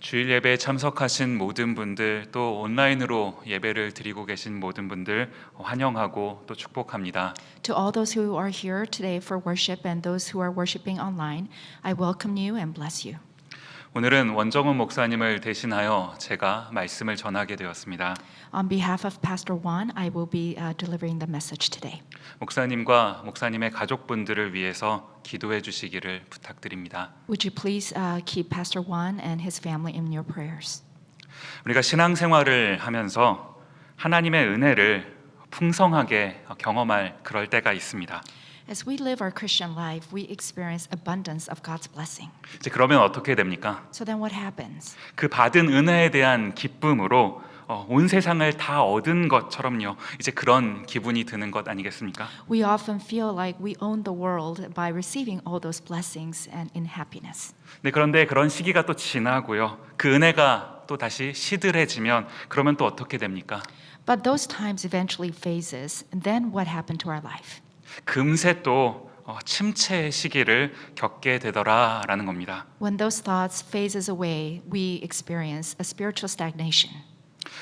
주일 예배에 참석하신 모든 분들, 또 온라인으로 예배를 드리고 계신 모든 분들 환영하고 또 축복합니다. To all those who are here today for worship and those who are worshiping online, I welcome you and bless you. 오늘은 원정훈 목사님을 대신하여 제가 말씀을 전하게 되었습니다. On behalf of Pastor Juan, I will be delivering the message today. 목사님과 목사님의 가족분들을 위해서 기도해 주시기를 부탁드립니다. Would you please keep Pastor Juan and his family in your prayers? 우리가 신앙생활을 하면서 하나님의 은혜를 풍성하게 경험할 그럴 때가 있습니다. As we live our Christian life, we experience abundance of God's blessing. 이제 그러면 어떻게 됩니까? So then what happens? 그 받은 은혜에 대한 기쁨으로 온 세상을 다 얻은 것처럼요. 이제 그런 기분이 드는 것 아니겠습니까? We often feel like we own the world by receiving all those blessings and in happiness. 네, 그런데 그런 시기가 또 지나고요. 그 은혜가 또 다시 시들해지면 그러면 또 어떻게 됩니까? But those times eventually phases, and then what happened to our life? 금세 또 침체의 시기를 겪게 되더라라는 겁니다. When those thoughts phases away, we experience a spiritual stagnation.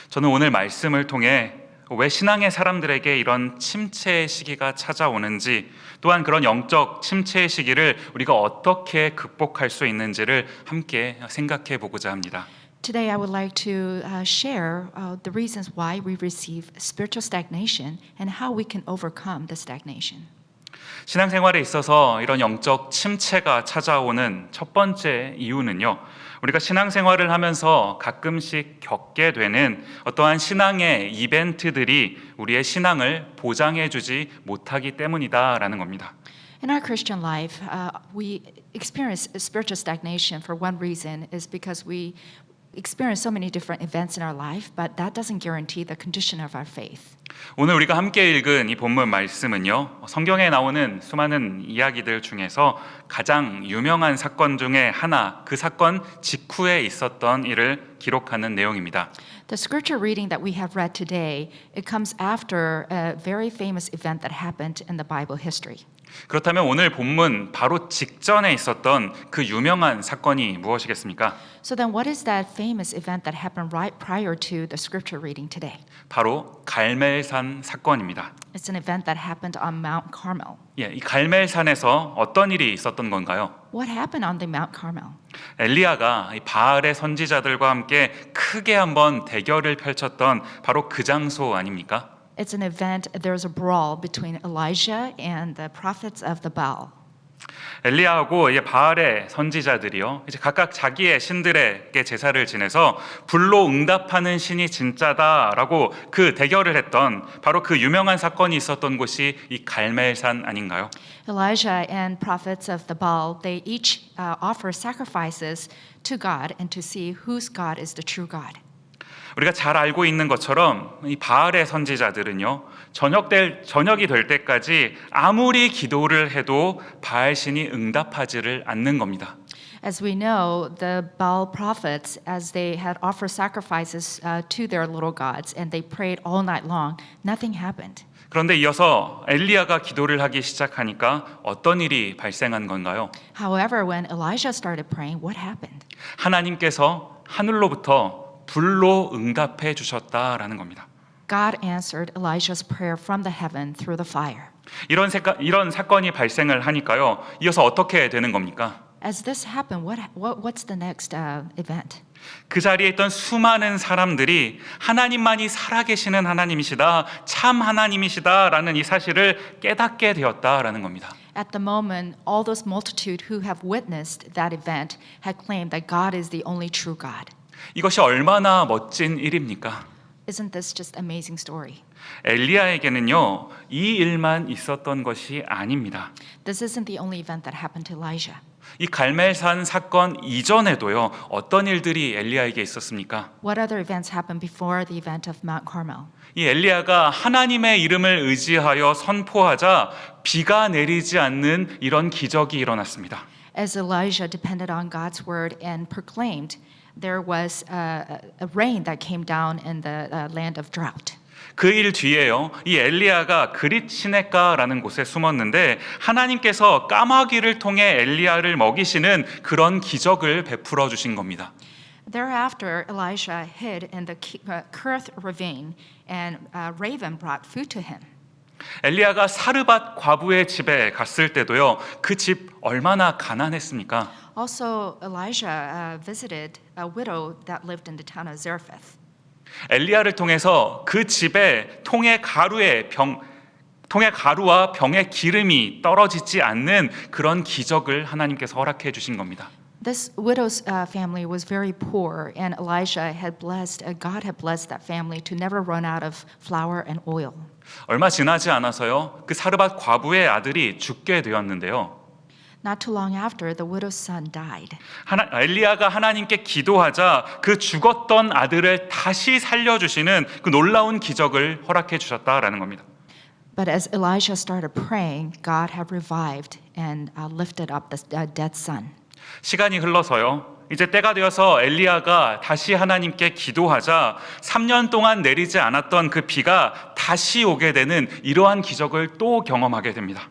저는 오늘 말씀을 통해 왜 신앙의 사람들에게 이런 침체의 시기가 찾아오는지, 또한 그런 영적 침체의 시기를 우리가 어떻게 극복할 수 있는지를 함께 생각해 보고자 합니다. Today, I would like to share the reasons why we receive spiritual stagnation and how we can overcome the stagnation. 신앙생활에 있어서 이런 영적 침체가 찾아오는 첫 번째 이유는요, 우리가 신앙생활을 하면서 가끔씩 겪게 되는 어떠한 신앙의 이벤트들이 우리의 신앙을 보장해주지 못하기 때문이다라는 겁니다. In our Christian life, we experience spiritual stagnation for one reason is because we experience so many different events in our life, but that doesn't guarantee the condition of our faith. 오늘 우리가 함께 읽은 이 본문 말씀은요, 성경에 나오는 수많은 이야기들 중에서 가장 유명한 사건 중에 하나, 그 사건 직후에 있었던 일을 기록하는 내용입니다. The scripture reading that we have read today, it comes after a very famous event that happened in the Bible history. 그렇다면 오늘 본문 바로 직전에 있었던 그 유명한 사건이 무엇이겠습니까? So then what is that famous event that happened right prior to the scripture reading today? 바로 갈멜산 사건입니다. It's an event that happened on Mount Carmel. 예, 이 갈멜산에서 어떤 일이 있었던 건가요? What happened on the Mount Carmel? 엘리야가 이 바알의 선지자들과 함께 크게 한번 대결을 펼쳤던 바로 그 장소 아닙니까? It's an event, there's a brawl between Elijah and the prophets of the Baal. 엘리야하고 이제 바알의 선지자들이요, 이제 각각 자기의 신들에게 제사를 지내서 불로 응답하는 신이 진짜다라고 그 대결을 했던 바로 그 유명한 사건이 있었던 곳이 이 갈멜산 아닌가요? Elijah and prophets of the Baal, they each offer sacrifices to God and to see whose God is the true God. 우리가 잘 알고 있는 것처럼 이 바알의 선지자들은요, 저녁이 될 때까지 아무리 기도를 해도 바알 신이 응답하지를 않는 겁니다. As we know, the Baal prophets, as they had offered sacrifices to their little gods and they prayed all night long, nothing happened. 그런데 이어서 엘리야가 기도를 하기 시작하니까 어떤 일이 발생한 건가요? However, when Elijah started praying, what happened? 하나님께서 하늘로부터 불로 응답해 주셨다라는 겁니다. God answered Elijah's prayer from the heaven through the fire. 이런 사건이 발생을 하니까요, 이어서 어떻게 되는 겁니까? As this happened, what's the next event? 그 자리에 있던 수많은 사람들이 하나님만이 살아계시는 하나님이시다, 참 하나님이시다라는 이 사실을 깨닫게 되었다라는 겁니다. At the moment, all those multitude who have witnessed that event had claimed that God is the only true God. 이것이 얼마나 멋진 일입니까? Isn't this just amazing story? 엘리야에게는요, 이 일만 있었던 것이 아닙니다. This isn't the only event that happened to Elijah. 이 갈멜산 사건 이전에도요, 어떤 일들이 엘리야에게 있었습니까? What other events happened before the event of Mount Carmel? 이 엘리야가 하나님의 이름을 의지하여 선포하자 비가 내리지 않는 이런 기적이 일어났습니다. As Elijah depended on God's word and proclaimed, there was a rain that came down in the land of drought. 그 일 뒤에요, 이 엘리야가 그릿 시내가라는 곳에 숨었는데 하나님께서 까마귀를 통해 엘리야를 먹이시는 그런 기적을 베풀어 주신 겁니다. Thereafter, Elijah hid in the Kerith ravine, and a raven brought food to him. 엘리야가 사르밧 과부의 집에 갔을 때도요. 그 집 얼마나 가난했습니까? Also, Elijah visited a widow that lived in the town of Zarephath. 엘리야를 통해서 그 집에 통의 가루와 병의 기름이 떨어지지 않는 그런 기적을 하나님께서 허락해 주신 겁니다. This widow's family was very poor, and Elijah had God had blessed that family to never run out of flour and oil. 얼마 지나지 않아서요. 그 사르밧 과부의 아들이 죽게 되었는데요. Not too long after, the widow's son died. 엘리야가 하나님께 기도하자 그 죽었던 아들을 다시 살려주시는 그 놀라운 기적을 허락해 주셨다라는 겁니다. But as Elijah started praying, God had revived and lifted up the dead son. 시간이 흘러서요. 이제 때가 되어서 엘리야가 다시 하나님께 기도하자 3년 동안 내리지 않았던 그 비가 다시 오게 되는 이러한 기적을 또 경험하게 됩니다.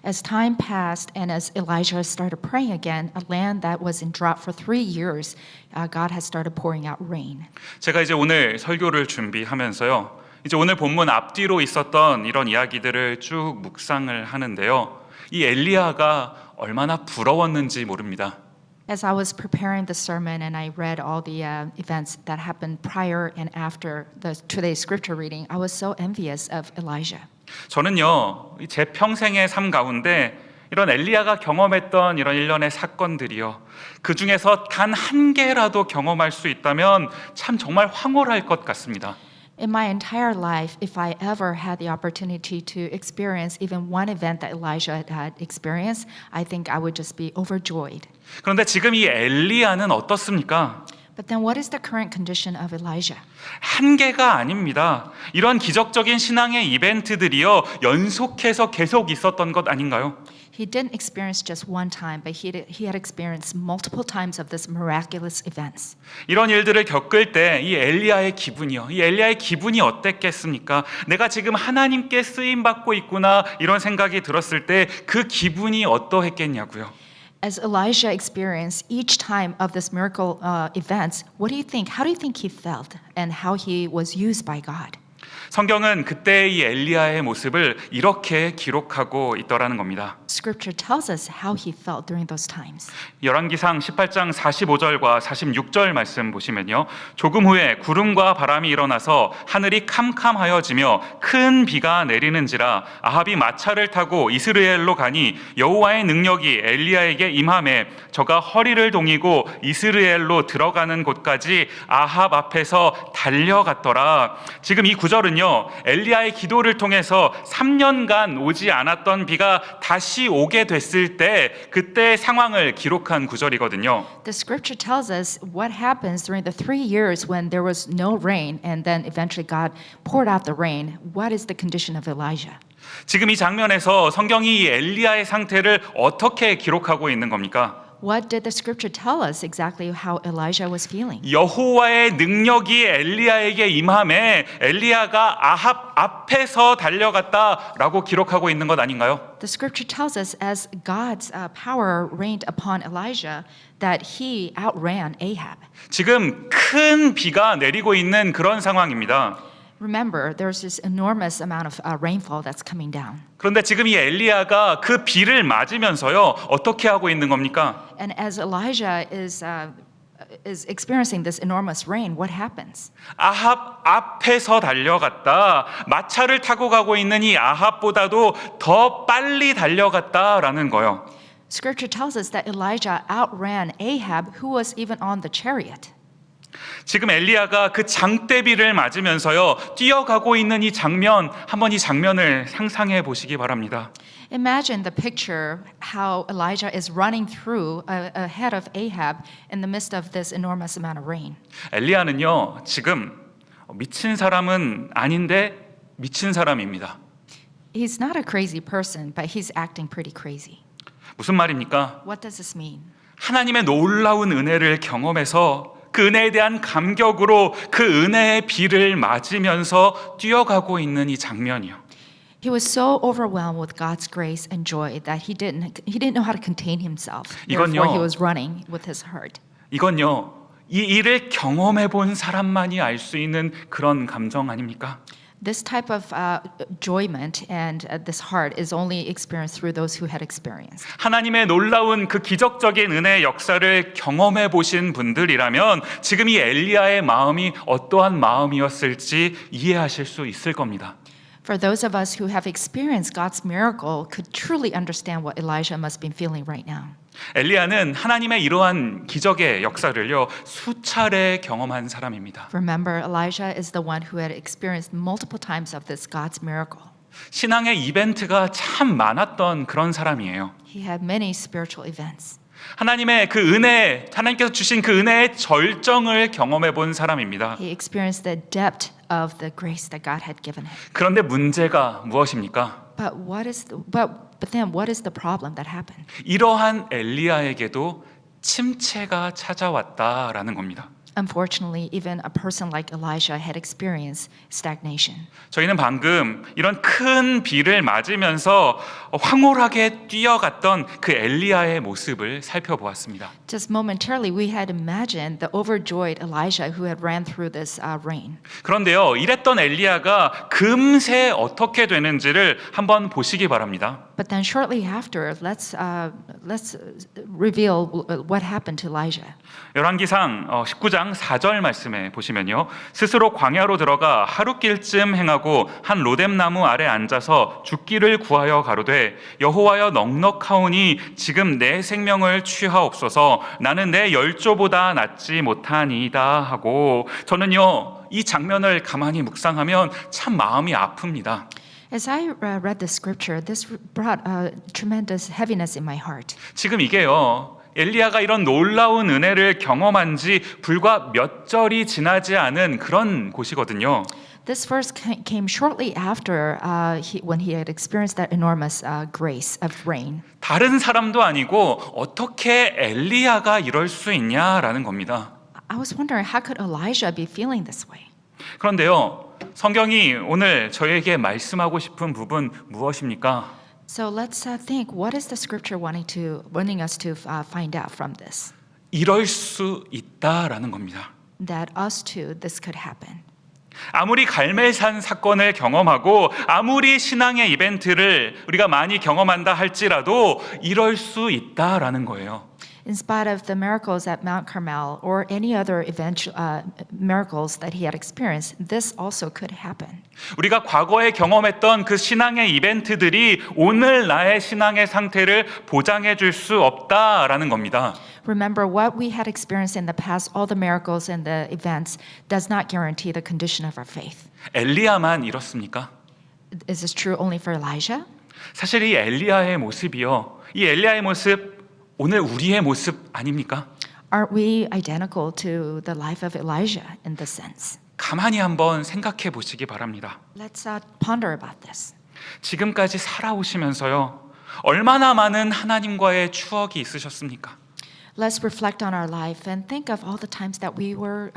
As time passed and as Elijah started praying again, a land that was in drought for 3 years, God had started pouring out rain. 제가 이제 오늘 설교를 준비하면서요. 이제 오늘 본문 앞뒤로 있었던 이런 이야기들을 쭉 묵상을 하는데요. 이 엘리야가 얼마나 부러웠는지 모릅니다. As I was preparing the sermon and I read all the events that happened prior and after today's scripture reading, I was so envious of Elijah. 저는요, 제 평생의 삶 가운데 이런 엘리야가 경험했던 이런 일련의 사건들이요, 그 중에서 단 한 개라도 경험할 수 있다면 참 정말 황홀할 것 같습니다. In my entire life, if I ever had the opportunity to experience even one event that Elijah had experienced, I think I would just be overjoyed. 그런데 지금 이 엘리야는 어떻습니까? But then what is the current condition of Elijah? 한계가 아닙니다. 이런 기적적인 신앙의 이벤트들이요, 연속해서 계속 있었던 것 아닌가요? He didn't experience just one time, but he had experienced multiple times of this miraculous events. 이런 일들을 겪을 때 이 엘리야의 기분이 어땠겠습니까? 내가 지금 하나님께 쓰임 받고 있구나, 이런 생각이 들었을 때 그 기분이 어떠했겠냐고요. As Elijah experienced each time of this miracle events, what do you think? How do you think he felt and how he was used by God? 성경은 그때의 이 엘리야의 모습을 이렇게 기록하고 있더라는 겁니다. Scripture tells us how he felt during those times. 열왕기상 18장 45절과 46절 말씀 보시면요. 조금 후에 구름과 바람이 일어나서 하늘이 캄캄하여지며 큰 비가 내리는지라 아합이 마차를 타고 이스라엘로 가니 여호와의 능력이 엘리야에게 임하매 저가 허리를 동이고 이스라엘로 들어가는 곳까지 아합 앞에서 달려갔더라. 지금 이 구절은요, 엘리야의 기도를 통해서 3년간 오지 않았던 비가 다시 오게 됐을 때 그때의 상황을 기록한 구절이거든요. The scripture tells us what happens during the 3 years when there was no rain and then eventually God poured out the rain. What is the condition of Elijah? 지금 이 장면에서 성경이 이 엘리야의 상태를 어떻게 기록하고 있는 겁니까? What did the scripture tell us exactly how Elijah was feeling? 여호와의 능력이 엘리야에게 임함에 엘리야가 아합 앞에서 달려갔다라고 기록하고 있는 것 아닌가요? The scripture tells us as God's power reigned upon Elijah that he outran Ahab. 지금 큰 비가 내리고 있는 그런 상황입니다. Remember, there's this enormous amount of rainfall that's coming down. 그런데 지금 이 엘리야가 그 비를 맞으면서요, 어떻게 하고 있는 겁니까? And as Elijah is experiencing this enormous rain, what happens? 아합 앞에서 달려갔다. 마차를 타고 가고 있는 이 아합보다도 더 빨리 달려갔다라는 거요. Scripture tells us that Elijah outran Ahab, who was even on the chariot. 지금 엘리야가 그 장대비를 맞으면서요, 뛰어가고 있는 이 장면, 한번 이 장면을 상상해 보시기 바랍니다. Imagine the picture how Elijah is running through ahead of Ahab in the midst of this enormous amount of rain. 엘리야는요, 지금 미친 사람은 아닌데 미친 사람입니다. He's not a crazy person, but he's acting pretty crazy. 무슨 말입니까? What does this mean? 하나님의 놀라운 은혜를 경험해서 그 은혜에 대한 감격으로 그 은혜의 비를 맞으면서 뛰어가고 있는 이 장면이요. He was so overwhelmed with God's grace and joy that he didn't know how to contain himself. Therefore, he was running with his heart. 이건요, 이 일을 경험해 본 사람만이 알 수 있는 그런 감정 아닙니까? This type of enjoyment and this heart is only experienced through those who had experienced. 하나님의 놀라운 그 기적적인 은혜의 역사를 경험해 보신 분들이라면 지금 이 엘리야의 마음이 어떠한 마음이었을지 이해하실 수 있을 겁니다. For those of us who have experienced God's miracle could truly understand what Elijah must be feeling right now. 엘리야는 하나님의 이러한 기적의 역사를요 수차례 경험한 사람입니다. Remember, Elijah is the one who had experienced multiple times of this God's miracle. 신앙의 이벤트가 참 많았던 그런 사람이에요. He had many spiritual events. 하나님의 그 은혜, 하나님께서 주신 그 은혜의 절정을 경험해 본 사람입니다. He experienced the depth of the grace that God had given him. 그런데 문제가 무엇입니까? But then what is the problem that happened? 이러한 엘리야에게도 침체가 찾아왔다라는 겁니다. Unfortunately, even a person like Elijah had experienced stagnation. 저희는 방금 이런 큰 비를 맞으면서 황홀하게 뛰어갔던 그 엘리야의 모습을 살펴보았습니다. Just momentarily, we had imagined the overjoyed Elijah who had ran through this rain. 그런데요, 이랬던 엘리야가 금세 어떻게 되는지를 한번 보시기 바랍니다. But then shortly after, let's reveal what happened to Elijah. 열왕기상 19장 4절 말씀에 보시면요, 스스로 광야로 들어가 하루길쯤 행하고 한 로뎀나무 아래 앉아서 죽기를 구하여 가로되 여호와여 넉넉하오니 지금 내 생명을 취하옵소서 나는 내 열조보다 낫지 못하니이다 하고, 저는요 이 장면을 가만히 묵상하면 참 마음이 아픕니다. As I read the scripture, this brought tremendous heaviness in my heart. 지금 이게요, 엘리야가 이런 놀라운 은혜를 경험한 지 불과 몇 절이 지나지 않은 그런 곳이거든요. This verse came shortly after when he had experienced that enormous grace of rain. 다른 사람도 아니고 어떻게 엘리야가 이럴 수 있냐라는 겁니다. I was wondering, how could Elijah be feeling this way? 그런데요, 성경이 오늘 저에게 말씀하고 싶은 부분 무엇입니까? So let's think, what is the scripture wanting us to find out from this? 이럴 수 있다라는 겁니다. That us too, this could happen. 아무리 갈멜산 사건을 경험하고 아무리 신앙의 이벤트를 우리가 많이 경험한다 할지라도 이럴 수 있다라는 거예요. In spite of the miracles at Mount Carmel or any other miracles that he had experienced, this also could happen. 우리가 과거에 경험했던 그 신앙의 이벤트들이 오늘 나의 신앙의 상태를 보장해 줄 수 없다라는 겁니다. Remember, what we had experienced in the past, all the miracles and the events, does not guarantee the condition of our faith. 엘리야만 이렇습니까? Is this true only for Elijah? 사실 이 엘리야의 모습이요, 이 엘리야의 모습 오늘 우리의 모습 아닙니까? Aren't we identical to the life of Elijah in this sense? 가만히 한번 생각해 보시기 바랍니다. Let's ponder about this. 지금까지 살아오시면서요, 얼마나 많은 하나님과의 추억이 있으셨습니까? Let's reflect on our life and think of all the times that we were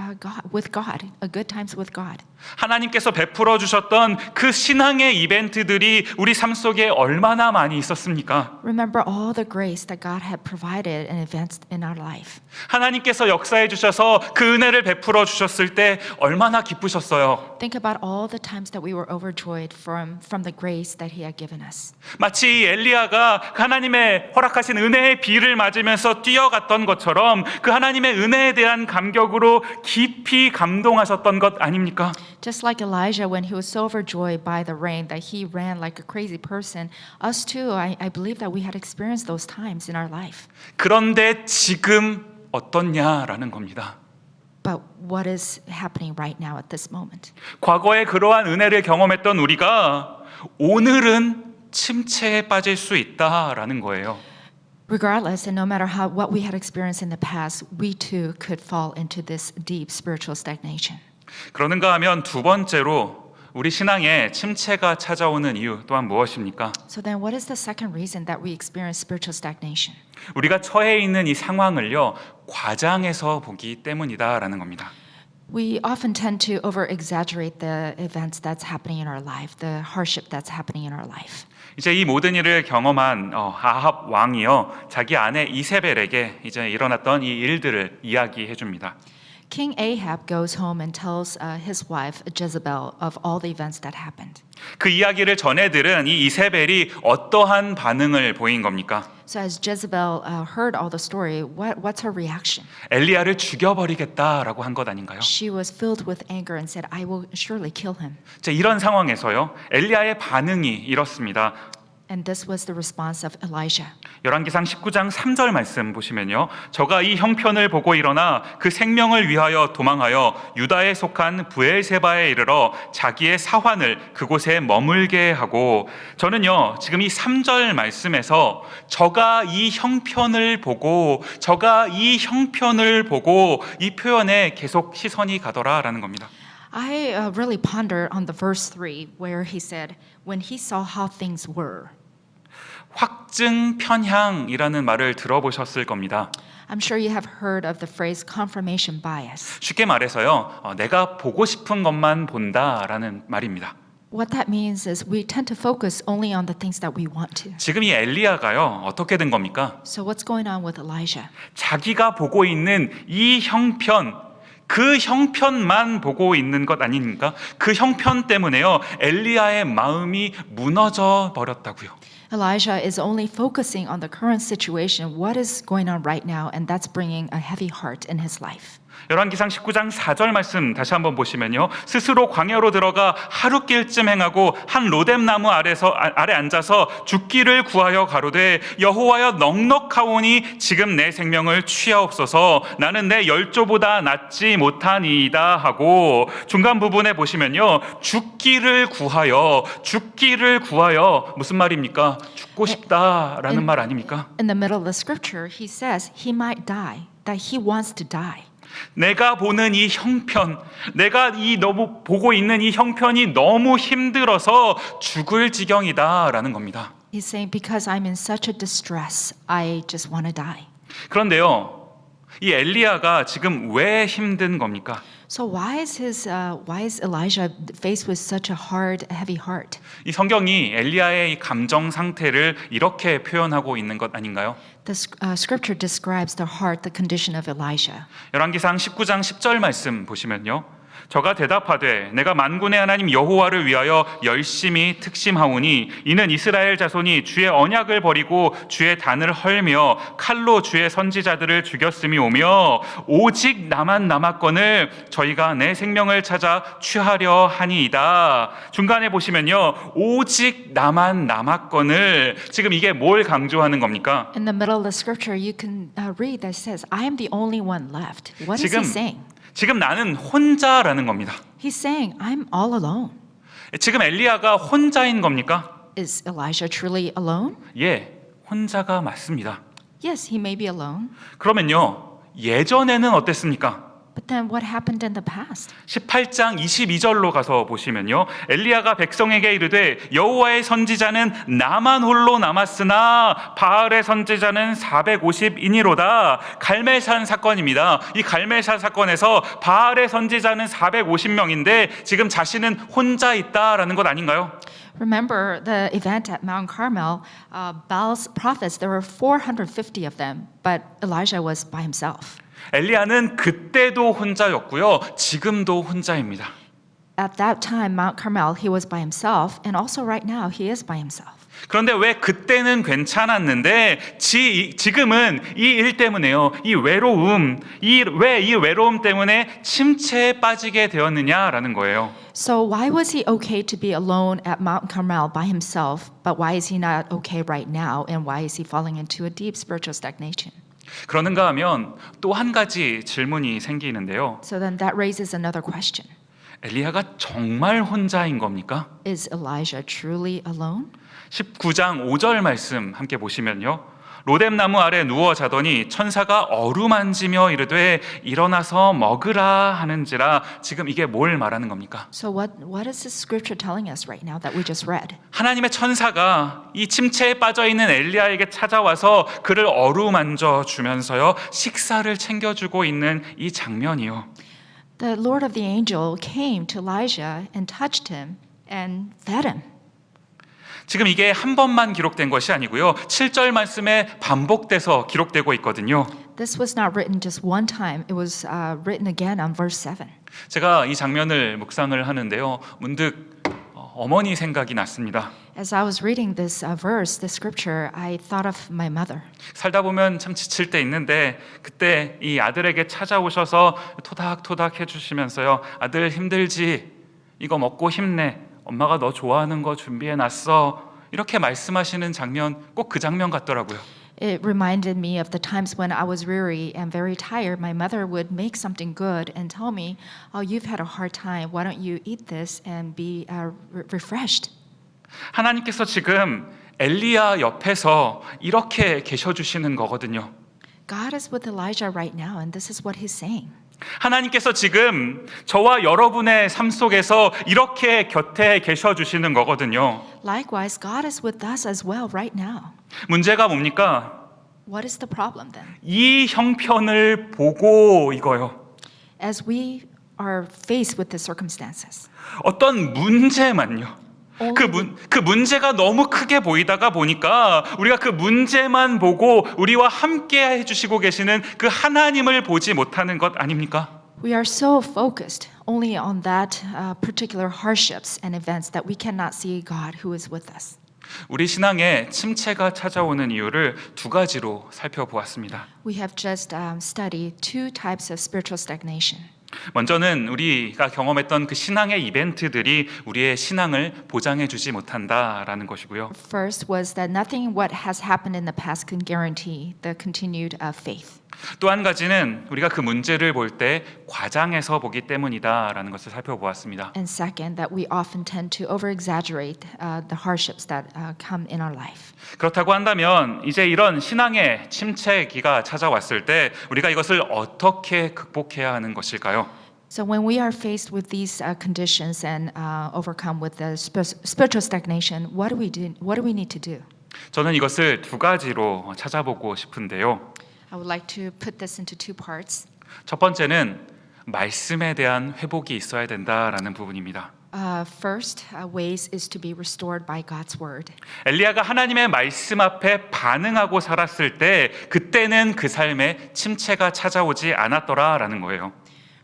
with God, good times with God. 하나님께서 베풀어 주셨던 그 신앙의 이벤트들이 우리 삶 속에 얼마나 많이 있었습니까? Remember all the grace that God had provided and advanced in our life. 하나님께서 역사해 주셔서 그 은혜를 베풀어 주셨을 때 얼마나 기쁘셨어요. Think about all the times that we were overjoyed from the grace that He had given us. 마치 엘리야가 하나님의 허락하신 은혜의 비를 맞으면서 뛰어갔던 것처럼 그 하나님의 은혜에 대한 감격으로 깊이 감동하셨던 것 아닙니까? Just like Elijah, when he was so overjoyed by the rain that he ran like a crazy person, us too, I believe that we had experienced those times in our life. 그런데 지금 어떻냐라는 겁니다. But what is happening right now at this moment? 과거에 그러한 은혜를 경험했던 우리가 오늘은 침체에 빠질 수 있다라는 거예요. Regardless, and no matter what we had experienced in the past, we too could fall into this deep spiritual stagnation. 그러는가 하면 두 번째로 우리 신앙에 침체가 찾아오는 이유 또한 무엇입니까? So then what is the second reason that we experience spiritual stagnation? 우리가 처해 있는 이 상황을요, 과장해서 보기 때문이다라는 겁니다. We often tend to over-exaggerate the events that's happening in our life, the hardship that's happening in our life. 이제 이 모든 일을 경험한 아합 왕이요, 자기 아내 이세벨에게 이제 일어났던 이 일들을 이야기해 줍니다. King Ahab goes home and tells his wife Jezebel of all the events that happened. 그 이야기를 전해 들은 이 이세벨이 어떠한 반응을 보인 겁니까? So as Jezebel heard all the story, what's her reaction? 엘리야를 죽여버리겠다라고 한 것 아닌가요? She was filled with anger and said, I will surely kill him. 자, 이런 상황에서요, 엘리야의 반응이 이렇습니다. And this was the response of Elijah. 열왕기상 19장 3절 말씀 보시면요, 저가 이 형편을 보고 일어나 그 생명을 위하여 도망하여 유다에 속한 브엘세바에 이르러 자기의 사환을 그곳에 머물게 하고, 저는요 지금 이 3절 말씀에서 저가 이 형편을 보고 이 표현에 계속 시선이 가더라라는 겁니다. I really ponder on the verse 3 where he said, when he saw how things were. 확증 편향이라는 말을 들어보셨을 겁니다. I'm sure you have heard of the phrase confirmation bias. 쉽게 말해서요, 내가 보고 싶은 것만 본다라는 말입니다. What that means is we tend to focus only on the things that we want to. 지금 이 엘리야가요, 어떻게 된 겁니까? So what's going on with Elijah? 자기가 보고 있는 이 형편, 그 형편만 보고 있는 것 아닙니까? 그 형편 때문에요, 엘리야의 마음이 무너져 버렸다고요. Elijah is only focusing on the current situation, what is going on right now, and that's bringing a heavy heart in his life. 열왕기상 19장 4절 말씀 다시 한번 보시면요, 스스로 광야로 들어가 하루길쯤 행하고 한 로뎀 나무 아래 앉아서 죽기를 구하여 가로되 여호와여 넉넉하오니 지금 내 생명을 취하옵소서, 나는 내 열조보다 낫지 못하니이다 하고, 중간 부분에 보시면요, 죽기를 구하여 무슨 말입니까? 죽고 싶다라는 말 아닙니까? In the middle of the scripture, he says he might die, that he wants to die. 내가 보는 이 형편, 내가 너무 보고 있는 이 형편이 너무 힘들어서 죽을 지경이다라는 겁니다. He's saying, because I'm in such a distress, I just want to die. 그런데요, 이 엘리야가 지금 왜 힘든 겁니까? So why is Elijah faced with such a hard, heavy heart? 이 성경이 엘리야의 이 감정 상태를 이렇게 표현하고 있는 것 아닌가요? The scripture describes the heart, the condition of Elijah. 열왕기상 19장 10절 말씀 보시면요, 저가 대답하되 내가 만군의 하나님 여호와를 위하여 열심히 특심하오니 이는 이스라엘 자손이 주의 언약을 버리고 주의 단을 헐며 칼로 주의 선지자들을 죽였음이 오며 오직 나만 남았거늘 저희가 내 생명을 찾아 취하려 하니이다. 중간에 보시면요, 오직 나만 남았거늘, 지금 이게 뭘 강조하는 겁니까? In the middle of the scripture, you can read that says, I am the only one left. What is he saying? 지금 나는 혼자라는 겁니다. He's saying, I'm all alone. 지금 엘리야가 혼자인 겁니까? Is Elijah truly alone? 예, 혼자가 맞습니다. Yes, he may be alone. 그러면요, 예전에는 어땠습니까? But then what happened in the past? 18장 22절로 가서 보시면요, 엘리야가 백성에게 이르되 여호와의 선지자는 나만 홀로 남았으나 바알의 선지자는 450이니로다. 갈멜산 사건입니다. 이 갈멜산 사건에서 바알의 선지자는 450명인데 지금 자신은 혼자 있다라는 것 아닌가요? Remember the event at Mount Carmel, Baal's prophets, there were 450 of them, but Elijah was by himself. 엘리야는 그때도 혼자였고요, 지금도 혼자입니다. At that time, Mount Carmel, he was by himself, and also right now, he is by himself. 그런데 왜 그때는 괜찮았는데 지금은 이 일 때문에요, 왜 이 외로움 때문에 침체에 빠지게 되었느냐라는 거예요. So why was he okay to be alone at Mount Carmel by himself, but why is he not okay right now, and why is he falling into a deep spiritual stagnation? 그러는가 하면 또 한 가지 질문이 생기는데요. So then that raises another question. 엘리야가 정말 혼자인 겁니까? Is Elijah truly alone? 19장 5절 말씀 함께 보시면요, 로뎀 나무 아래 누워 자더니 천사가 어루만지며 이르되 일어나서 먹으라 하는지라. 지금 이게 뭘 말하는 겁니까? So what is this scripture telling us right now that we just read? 하나님의 천사가 이 침체에 빠져 있는 엘리야에게 찾아와서 그를 어루만져 주면서요, 식사를 챙겨주고 있는 이 장면이요. The Lord of the angel came to Elijah and touched him and fed him. 지금 이게 한 번만 기록된 것이 아니고요, 7절 말씀에 반복돼서 기록되고 있거든요. This was not written just one time. It was written again on verse 7. 제가 이 장면을 묵상을 하는데요. 문득 어머니 생각이 났습니다. As I was reading this verse, this scripture, I thought of my mother. 살다 보면 참 지칠 때 있는데 그때 이 아들에게 찾아오셔서 토닥토닥 해주시면서요. 아들 힘들지? 이거 먹고 힘내. 엄마가 너 좋아하는 거 준비해놨어. 이렇게 말씀하시는 장면 꼭 그 장면 같더라고요. It reminded me of the times when I was weary and very tired. My mother would make something good and tell me, "Oh, you've had a hard time. Why don't you eat this and be refreshed?" 하나님께서 지금 엘리야 옆에서 이렇게 계셔 주시는 거거든요. God is with Elijah right now, and this is what he's saying. 하나님께서 지금 저와 여러분의 삶 속에서 이렇게 곁에 계셔 주시는 거거든요. Likewise, God is with us as well right now. 문제가 뭡니까? What is the problem then? 이 형편을 보고 이거요. As we are faced with the circumstances, 어떤 문제만요. 그 문제가 너무 크게 보이다가 보니까 우리가 그 문제만 보고 우리와 함께 해주시고 계시는 그 하나님을 보지 못하는 것 아닙니까? we are so focused only on that particular hardships and events that we cannot see God who is with us. 우리 신앙에 침체가 찾아오는 이유를 두 가지로 살펴보았습니다. We have just studied two types of spiritual stagnation. 먼저는 우리가 경험했던 그 신앙의 이벤트들이 우리의 신앙을 보장해 주지 못한다라는 것이고요. First was that nothing what has happened in the past can guarantee the continued faith. 또 한 가지는 우리가 그 문제를 볼 때 과장해서 보기 때문이다라는 것을 살펴보았습니다. And second, that we often tend to over-exaggerate the hardships that come in our life. 그렇다고 한다면 이제 이런 신앙의 침체기가 찾아왔을 때 우리가 이것을 어떻게 극복해야 하는 것일까요? So when we are faced with these conditions and overcome with the spiritual stagnation, what do we do? What do we need to do? 저는 이것을 두 가지로 찾아보고 싶은데요. I would like to put this into two parts. 첫 번째는 말씀에 대한 회복이 있어야 된다라는 부분입니다. First, ways is to be restored by God's word. 엘리야가 하나님의 말씀 앞에 반응하고 살았을 때 그때는 그 삶에 침체가 찾아오지 않았더라라는 거예요.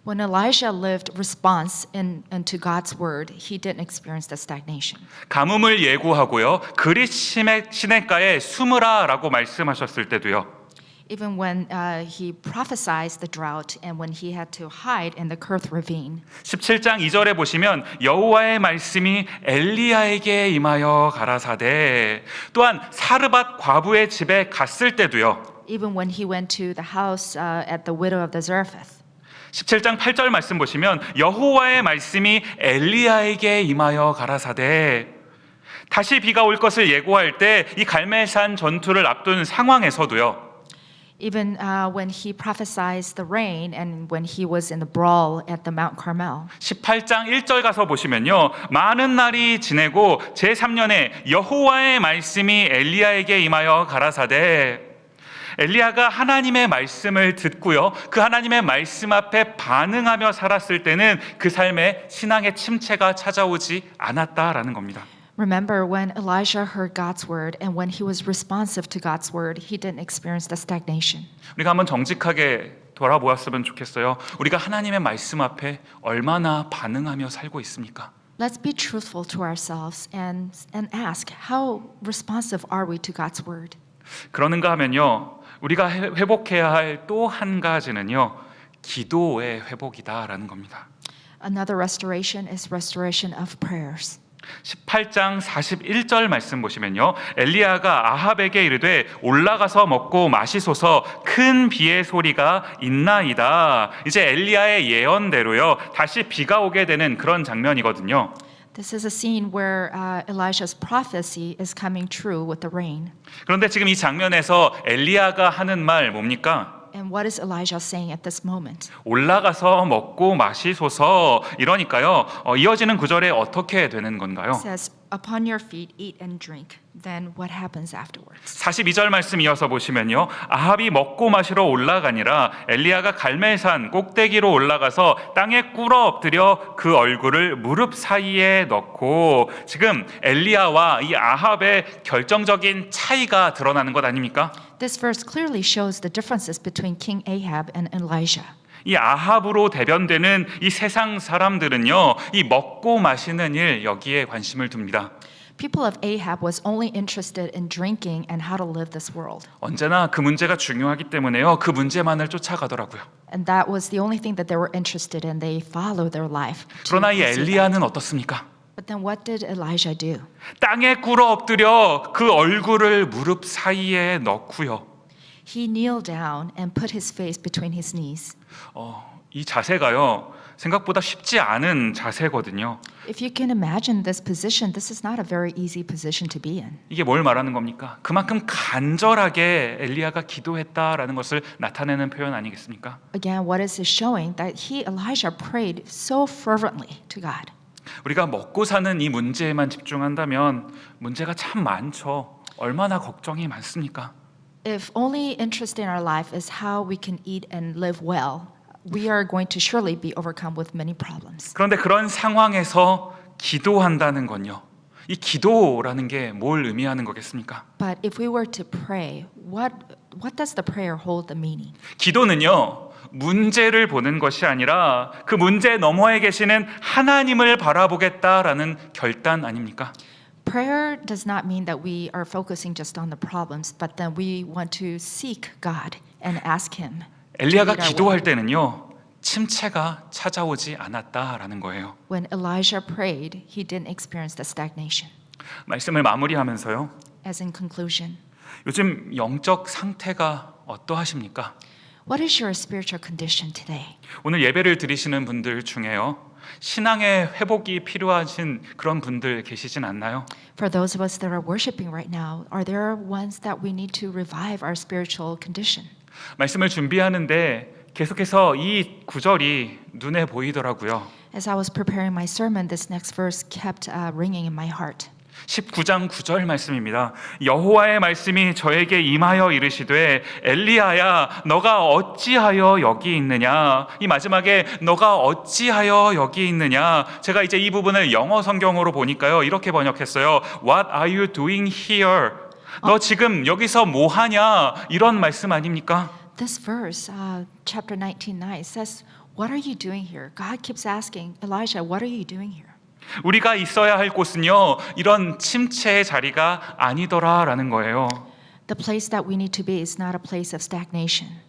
When Elijah lived response into God's word, he didn't experience the stagnation. 가뭄을 예고하고요. 그릿 시냇가에 숨으라라고 말씀하셨을 때도요. Even when he prophesied the drought and when he had to hide in the Kerth ravine. 17장 2절에 보시면 여호와의 말씀이 엘리야에게 임하여 가라사대 또한 사르밧 과부의 집에 갔을 때도요. Even when he went to the house at the widow of the Zarephath. 17장 8절 말씀 보시면 여호와의 말씀이 엘리야에게 임하여 가라사대 다시 비가 올 것을 예고할 때 이 갈멜산 전투를 앞둔 상황에서도요. Even when he prophesied the rain and when he was in the brawl at the Mount Carmel. 18장 1절 가서 보시면요. 많은 날이 지내고 제3년에 여호와의 말씀이 엘리야에게 임하여 가라사대 엘리야가 하나님의 말씀을 듣고요. 그 하나님의 말씀 앞에 반응하며 살았을 때는 그 삶에 신앙의 침체가 찾아오지 않았다라는 겁니다. Remember when Elijah heard God's word and when he was responsive to God's word, he didn't experience the stagnation. 우리가 한번 정직하게 돌아보았으면 좋겠어요. 우리가 하나님의 말씀 앞에 얼마나 반응하며 살고 있습니까? Let's be truthful to ourselves and ask, how responsive are we to God's word? 그러는가 하면요. 우리가 회복해야 할 또 한 가지는요. 기도의 회복이다라는 겁니다. Another restoration is restoration of prayers. 18장 41절 말씀 보시면요. 엘리야가 아합에게 이르되 올라가서 먹고 마시소서 큰 비의 소리가 있나이다. 이제 엘리야의 예언대로요. 다시 비가 오게 되는 그런 장면이거든요. This is a scene where Elijah's prophecy is coming true with the rain. 그런데 지금 이 장면에서 엘리야가 하는 말 뭡니까? And what is Elijah saying at this moment? 올라가서 먹고 마시소서 이러니까요. 이어지는 구절에 어떻게 되는 건가요? It says, upon your feet, eat and drink. Then what happens afterwards? 42절 말씀 이어서 보시면요. 아합이 먹고 마시러 올라가니라 엘리야가 갈멜산 꼭대기로 올라가서 땅에 꿇어 엎드려 그 얼굴을 무릎 사이에 넣고, 지금 엘리야와 이 아합의 결정적인 차이가 드러나는 것 아닙니까? This verse clearly shows the differences between King Ahab and Elijah. 이 아합으로 대변되는 이 세상 사람들은요, 이 먹고 마시는 일 여기에 관심을 둡니다. People of Ahab was only interested in drinking and how to live this world. 언제나 그 문제가 중요하기 때문에요, 그 문제만을 쫓아가더라고요. And that was the only thing that they were interested in. They followed their life. to 그러나 이 pursue that. 엘리야는 어떻습니까? But then what did Elijah do? 땅에 꿇어 엎드려 그 얼굴을 무릎 사이에 넣고요. He kneeled down and put his face between his knees. 이 자세가요, 생각보다 쉽지 않은 자세거든요. If you can imagine this position, this is not a very easy position to be in. 이게 뭘 말하는 겁니까? 그만큼 간절하게 엘리야가 기도했다라는 것을 나타내는 표현 아니겠습니까? Again, what is this showing? That Elijah prayed so fervently to God. 우리가 먹고 사는 이 문제에만 집중한다면 문제가 참 많죠. 얼마나 걱정이 많습니까? If only interest in our life is how we can eat and live well, we are going to surely be overcome with many problems. 그런데 그런 상황에서 기도한다는 건요, 이 기도라는 게 뭘 의미하는 거겠습니까? But if we were to pray, what does the prayer hold the meaning? 기도는요, 문제를 보는 것이 아니라 그 문제 너머에 계시는 하나님을 바라보겠다라는 결단 아닙니까? Prayer does not mean that we are focusing just on the problems, but then we want to seek God and ask Him. 엘리야가 to lead our 기도할 way. 때는요, 침체가 찾아오지 않았다라는 거예요. When Elijah prayed, he didn't experience the stagnation. 말씀을 마무리하면서요, As in conclusion, 요즘 영적 상태가 어떠하십니까? what is your spiritual condition today? 오늘 예배를 드리시는 분들 중에요, 신앙의 회복이 필요하신 그런 분들 계시진 않나요? For those of us that are worshiping right now, are there ones that we need to revive our spiritual condition? 말씀을 준비하는데 계속해서 이 구절이 눈에 보이더라고요. As I was preparing my sermon, this next verse kept ringing in my heart. 19장 9절 말씀입니다. 여호와의 말씀이 저에게 임하여 이르시되 엘리야야 너가 어찌하여 여기 있느냐. 이 마지막에 너가 어찌하여 여기 있느냐. 제가 이제 이 부분을 영어 성경으로 보니까요, 이렇게 번역했어요. What are you doing here? 너 지금 여기서 뭐 하냐? 이런 말씀 아닙니까? This verse, chapter 19:9, says, "What are you doing here?" God keeps asking Elijah, "What are you doing here?" 우리가 있어야 할 곳은요, 이런 침체의 자리가 아니더라라는 거예요. The place that we need to be is not a place of stagnation.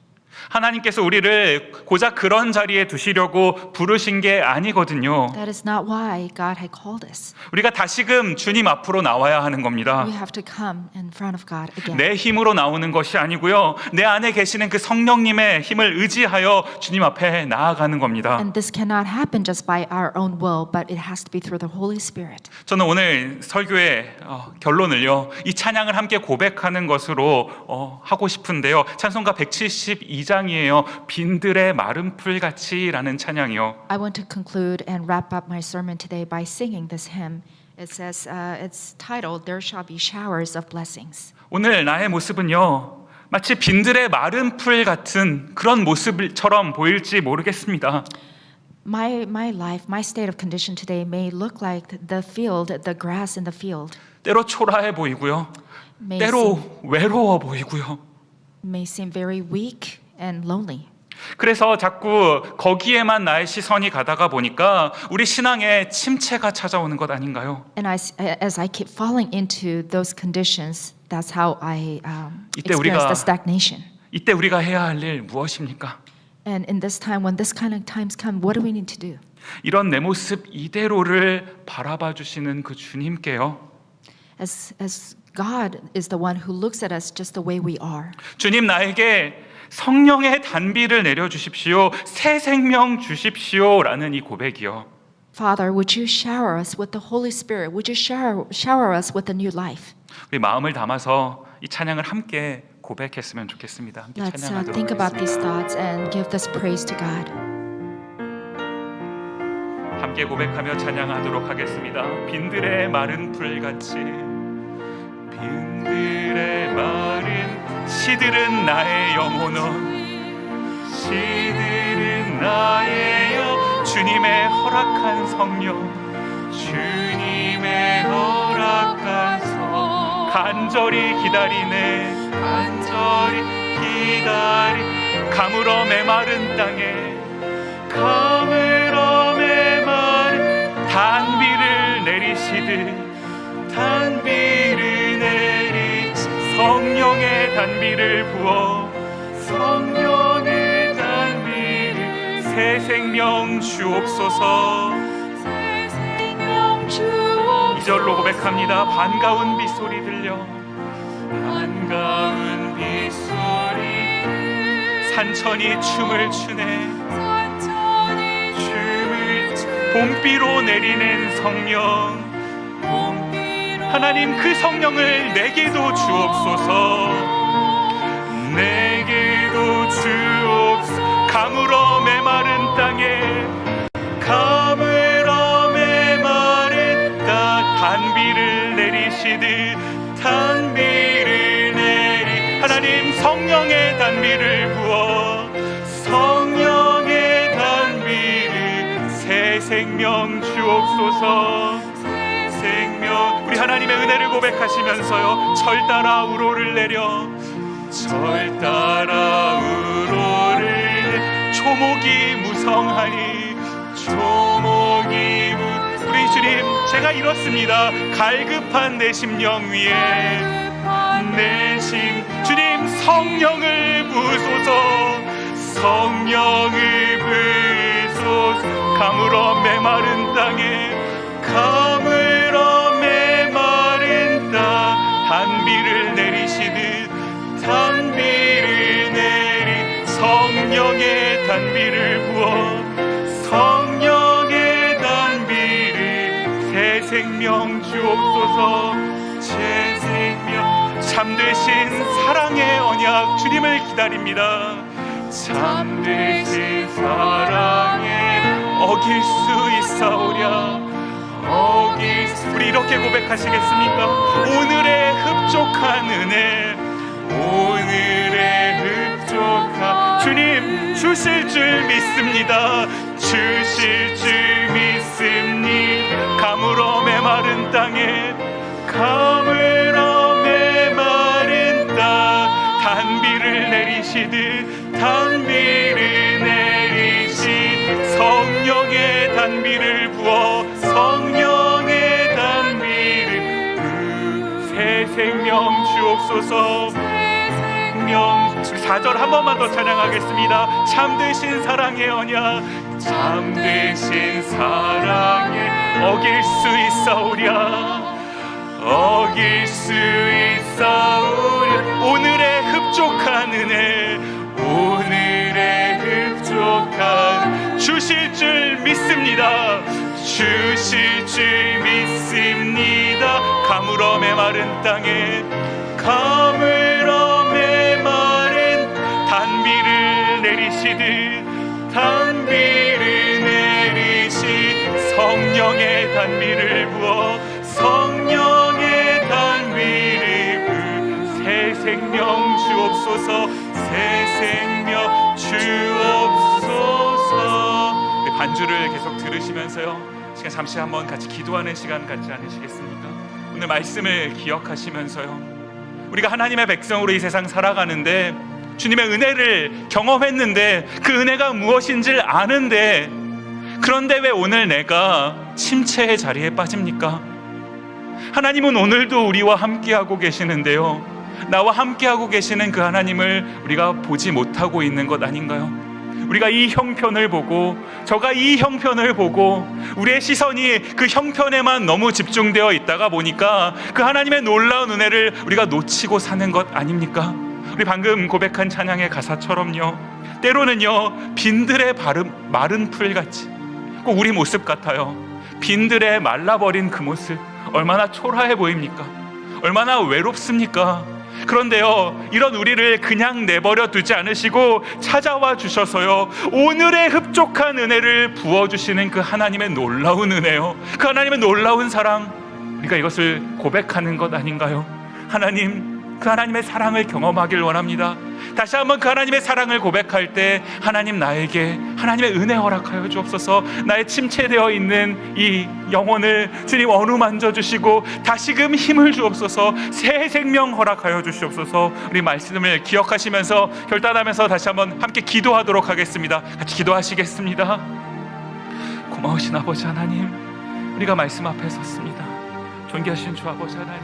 하나님께서 우리를 고작 그런 자리에 두시려고 부르신 게 아니거든요. That is not why God had called us. 우리가 다시금 주님 앞으로 나와야 하는 겁니다. We have to come in front of God again. 내 힘으로 나오는 것이 아니고요, 내 안에 계시는 그 성령님의 힘을 의지하여 주님 앞에 나아가는 겁니다. And this cannot happen just by our own will, but it has to be through the Holy Spirit. 저는 오늘 설교의 결론을요, 이 찬양을 함께 고백하는 것으로 하고 싶은데요. 찬송가 172장이에요. 빈들의 마른 풀같이라는 찬양이요. I want to conclude and wrap up my sermon today by singing this hymn. It says, it's titled, "There shall be showers of blessings." 오늘 나의 모습은요, 마치 빈들의 마른 풀 같은 그런 모습처럼 보일지 모르겠습니다. My life, my state of condition today may look like the field, the grass in the field. 때로 초라해 보이고요, May 때로 외로워 보이고요. seem very weak and lonely. 그래서 자꾸 거기에만 나의 시선이 가다가 보니까 우리 신앙에 침체가 찾아오는 것 아닌가요? And as I keep falling into those conditions, that's how I 이때 experience 우리가- the stagnation. 이때 우리가 해야 할 일 무엇입니까? And in this time, when this kind of times come, what do we need to do? 이런 내 모습 이대로를 바라봐 주시는 그 주님께요, As God is the one who looks at us just the way we are. 주님 나에게 성령의 단비를 내려주십시오, 새 생명 주십시오라는 이 고백이요, Father, would you shower us with the Holy Spirit? Would you shower us with a new life? 우리 마음을 담아서 이 찬양을 함께 고백했으면 좋겠습니다. 함께 Let's 찬양하도록 think about 하겠습니다. these thoughts and give this praise to God. 함께 고백하며 찬양하도록 하겠습니다. 빈들의 마른 풀같이, 빈들의 마른 시들은 나의 영혼은, 시들은 나의 영, 주님의 허락한 성령, 주님의 허락한 성, 간절히 기다리네, 간절히 기다리, 가물어 메마른 땅에, 가물어 메마른 단비를 내리시듯, 단비를 내리시, 성령의 단비를 부어, 성령의 단비를, 새 생명 주옵소서. 새 생명 주옵소서. 2절로 고백합니다. 반가운 빗소리 들려, 반가운 빗소리, 산천이 춤을 추네, 춤을 추, 봄비로 내리는 성령, 하나님 그 성령을 내게도 주옵소서, 내게도 주옵소서. 가물어 메마른 땅에, 가물어 메마른 땅, 단비를 내리시듯, 단비를 내리, 하나님 성령의 단비를 부어, 성령의 단비를, 새 생명 주옵소서. 생명, 우리 하나님의 은혜를 고백하시면서요, 절 따라 우로를 내려, 절 따라 우로를 내려, 초목이 무성하니, 초목이 우리 주님, 제가 이렇습니다. 갈급한 내 심령 위에, 내 심, 주님 성령을 부으소서, 성령을 부으소서. 가물어 메마른 땅에, 가물어 메마른 땅, 단비를 내리시듯, 단비를 내리, 성령의 단비를 부어, 성령의 단비를, 새 생명 주옵소서. 새 생명, 참되신 사랑의 언약, 주님을 기다립니다. 참되신 사랑에 어길 수 있사오랴, 어길 수, 우리 이렇게 고백하시겠습니까? 오늘의 흡족한 은혜, 오늘의 흡족한, 주님 주실 줄 믿습니다. 주실 줄 믿습니다. 가물어 메마른 땅에, 가물어 메마른 땅, 단비를 내리시듯, 단비를 내리시, 성령의 단비를 부어, 성령의 단비를 부어, 새 생명 주옵소서. 생명, 4절 한 번만 더 찬양하겠습니다. 참되신 사랑의 언약, 참되신 사랑에 어길 수 있사오랴, 어길 수 있사오랴. 오늘의 흡족한 은혜, 오늘의 흡족한, 주실 줄 믿습니다. 주실 줄 믿습니다. 가물어 메마른 땅에, 가물어 메마른, 단비를 내리시듯, 단비를 내리시, 성령의 단비를 부어, 성령의 단비를 부어, 새 생명 주옵소서, 새 생명 주옵소서. 우리 반주를 계속 들으시면서요, 시간 잠시 한번 같이 기도하는 시간 갖지 않으시겠습니까? 오늘 말씀을 기억하시면서요, 우리가 하나님의 백성으로 이 세상 살아가는데, 주님의 은혜를 경험했는데, 그 은혜가 무엇인지를 아는데, 그런데 왜 오늘 내가 침체의 자리에 빠집니까? 하나님은 오늘도 우리와 함께하고 계시는데요, 나와 함께하고 계시는 그 하나님을 우리가 보지 못하고 있는 것 아닌가요? 우리가 이 형편을 보고, 저가 이 형편을 보고, 우리의 시선이 그 형편에만 너무 집중되어 있다가 보니까 그 하나님의 놀라운 은혜를 우리가 놓치고 사는 것 아닙니까? 우리 방금 고백한 찬양의 가사처럼요, 때로는요, 빈들의 마른 풀같이 꼭 우리 모습 같아요. 빈들에 말라버린 그 모습, 얼마나 초라해 보입니까? 얼마나 외롭습니까? 그런데요, 이런 우리를 그냥 내버려 두지 않으시고 찾아와 주셔서요, 오늘의 흡족한 은혜를 부어주시는 그 하나님의 놀라운 은혜요, 그 하나님의 놀라운 사랑, 우리가 이것을 고백하는 것 아닌가요? 하나님, 그 하나님의 사랑을 경험하길 원합니다. 다시 한번 그 하나님의 사랑을 고백할 때, 하나님, 나에게 하나님의 은혜 허락하여 주옵소서. 나의 침체되어 있는 이 영혼을 주님 어루만져 주시고 다시금 힘을 주옵소서. 새 생명 허락하여 주시옵소서. 우리 말씀을 기억하시면서 결단하면서 다시 한번 함께 기도하도록 하겠습니다. 같이 기도하시겠습니다. 고마우신 아버지 하나님, 우리가 말씀 앞에 섰습니다. 존귀하신 주 아버지 하나님,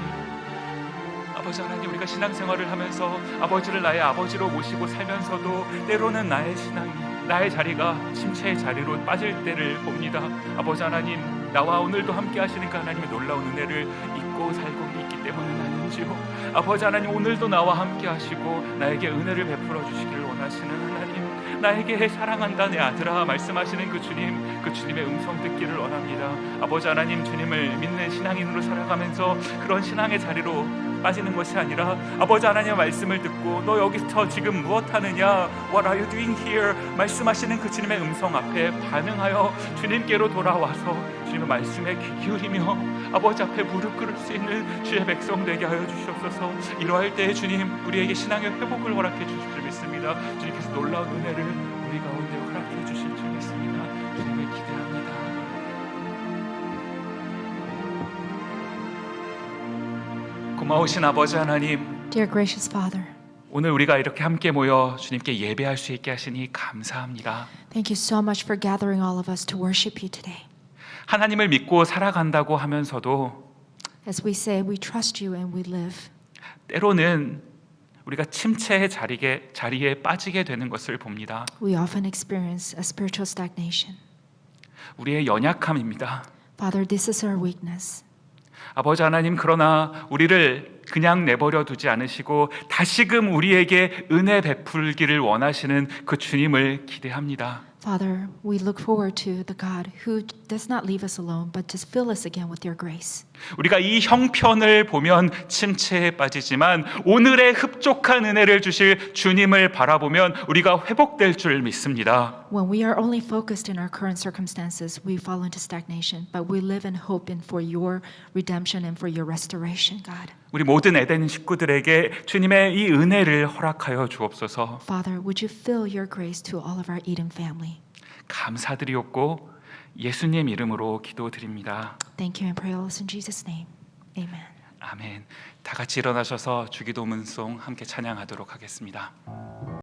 아버지 하나님, 우리가 신앙생활을 하면서 아버지를 나의 아버지로 모시고 살면서도 때로는 나의 신앙이, 나의 자리가 침체의 자리로 빠질 때를 봅니다. 아버지 하나님, 나와 오늘도 함께 하시는 그 하나님의 놀라운 은혜를 잊고 살고 있기 때문은 아닌지요. 아버지 하나님, 오늘도 나와 함께 하시고 나에게 은혜를 베풀어 주시기를 원하시는 하나님, 나에게 사랑한다 내 아들아 말씀하시는 그 주님, 그 주님의 음성 듣기를 원합니다. 아버지 하나님, 주님을 믿는 신앙인으로 살아가면서 그런 신앙의 자리로 빠지는 것이 아니라 아버지 하나님의 말씀을 듣고 너 여기서 지금 무엇 하느냐, What are you doing here? 말씀하시는 그 주님의 음성 앞에 반응하여 주님께로 돌아와서 주님의 말씀에 귀 기울이며 아버지 앞에 무릎 꿇을 수 있는 주의 백성 되게 하여 주시옵소서. 이러할 때에 주님, 우리에게 신앙의 회복을 허락해 주실 줄 믿습니다. 주님께서 놀라운 은혜를 우리 가운데 허락해 주실 줄 믿습니다. 주님을 기대합니다. 고마우신 아버지 하나님, Dear gracious Father, 오늘 우리가 이렇게 함께 모여 주님께 예배할 수 있게 하시니 감사합니다. thank you so much for gathering all of us to worship you today. 하나님을 믿고 살아간다고 하면서도 As we say, we trust you and we live. 때로는 우리가 침체의 자리에 빠지게 되는 것을 봅니다. We often experience a spiritual stagnation. 우리의 연약함입니다. Father, this is our weakness. 아버지 하나님, 그러나 우리를 그냥 내버려 두지 않으시고 다시금 우리에게 은혜 베풀기를 원하시는 그 주님을 기대합니다. Father, we look forward to the God who does not leave us alone, but just fill us again with your grace. 우리가 이 형편을 보면 침체에 빠지지만 오늘의 흡족한 은혜를 주실 주님을 바라보면 우리가 회복될 줄 믿습니다. When we are only focused in our current circumstances, we fall into stagnation, but we live in hope and for your redemption and for your restoration, God. 우리 모든 에덴 식구들에게 주님의 이 은혜를 허락하여 주옵소서. Father, would you fill your grace to all of our Eden family? 감사드리옵고 예수님 이름으로 기도드립니다. Thank you and pray all this in Jesus' name. Amen. 아멘. 다 같이 일어나셔서 주기도문송 함께 찬양하도록 하겠습니다.